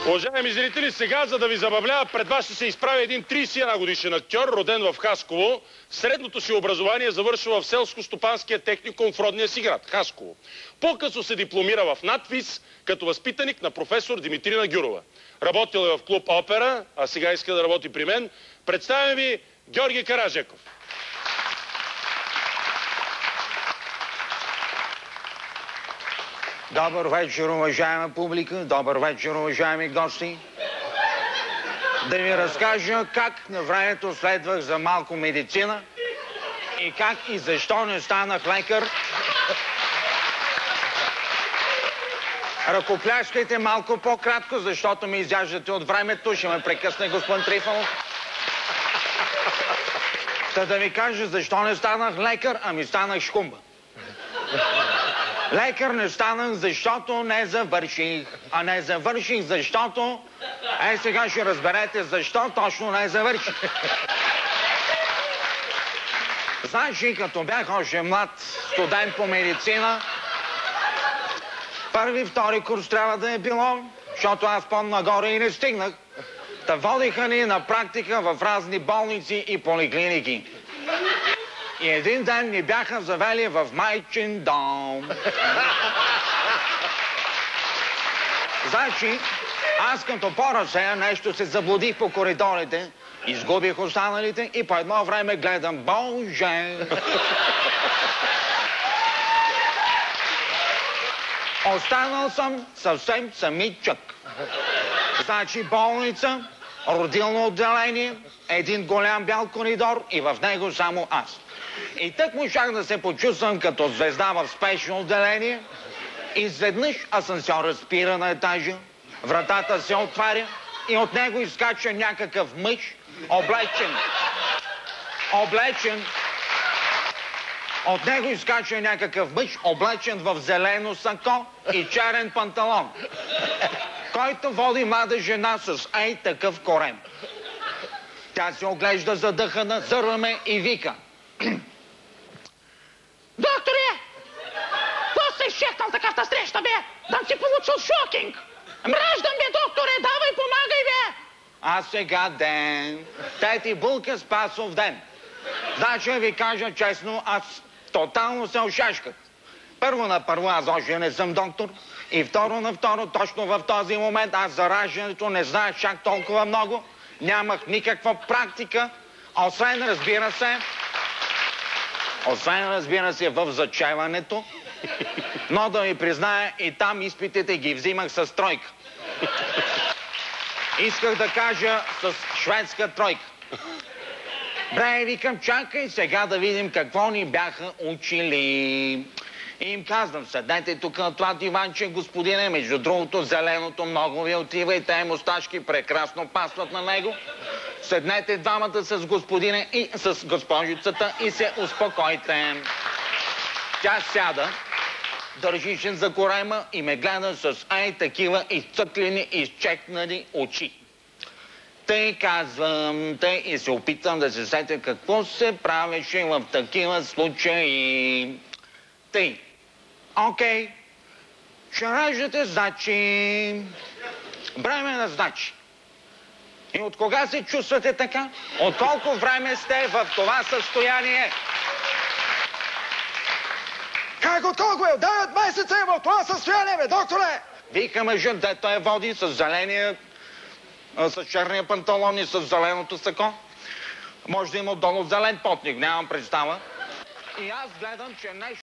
Уважаеми зрители, сега, за да ви забавлява, пред вас ще се изправи един 31 годишен актьор, роден в Хасково. Средното си образование завършва в селско-стопанския техникум в родния си град, Хасково. По-късно се дипломира в надвис като възпитаник на професор Димитрина Гюрова. Работил е в клуб Опера, а сега иска да работи при мен. Представям ви Георги Караджеков. Добър вечер, уважаема публика, добър вечер, уважаеми гости. Да ви разкажа как на времето следвах за малко медицина и как и защо не станах лекар. Ръкопляскайте малко по-кратко, защото ми изяждате от времето. Ще ме прекъсне господин Трифонов. Та да ви кажа защо не станах лекар, ами станах шкумба. Лекар не станах, защото не завърших. А не завърших, защото... сега ще разберете защо точно не завърших. Значи, като бях още млад студент по медицина, първи, втори курс трябва да е било, защото аз по-нагоре и не стигнах. Та водиха ни на практика в разни болници и поликлиники. И един ден ни бяха завели в майчин дом. Значи, аз като по-разсея нещо се заблудих по коридорите, изгубих останалите и по едно време гледам, Боже! Останал съм съвсем самичък. Значи болница, родилно отделение, един голям бял коридор и в него само аз. И тък можах да се почувствам като звезда в спешно отделение. Изведнъж асансьорът спира на етажа, вратата се отваря и от него изкача някакъв мъж, От него изкача някакъв мъж, облечен в зелено сако и черен панталон, който води млада жена с такъв корем. Тя се оглежда задъхана, зърва ме и вика: „Докторе! Какво се изчекнал такавта среща, бе? Дам си получил шокинг! Мраждам, бе, докторе! Давай, помагай, бе!“ А сега ден. Тай ти булка спасов ден. Значи ви кажа честно, аз тотално се ошашках. Първо на първо, аз още не съм доктор. И второ на второ, точно в този момент аз за раждането не знаех чак толкова много. Нямах никаква практика, освен разбира се, в зачеването. Но да ви призная, и там изпитите ги взимах с тройка. Исках да кажа с шведска тройка. Бре, викам, чакай сега да видим какво ни бяха учили. И им казвам, седнете тук на това диванче, господине, между другото зеленото много ви отива и те мусташки прекрасно пасват на него. Седнете двамата с господине и с госпожицата и се успокойте. Тя сяда, държише за корема и ме гледа с такива изцъклени, изчекнали очи. Тъй казвам, и се опитвам да се сетя какво се правеше в такива случаи. Тъй, окей, ще раждате, значи, бременна, значи. И от кога се чувствате така? От колко време сте в това състояние? Как от колко е? 9 месеца е в това състояние, бе, докторе! Вика мъжът, дето я води с зеления, с черния панталон и с зеленото сако. Може да има отдолу зелен потник, нямам представа. И аз гледам, че нещо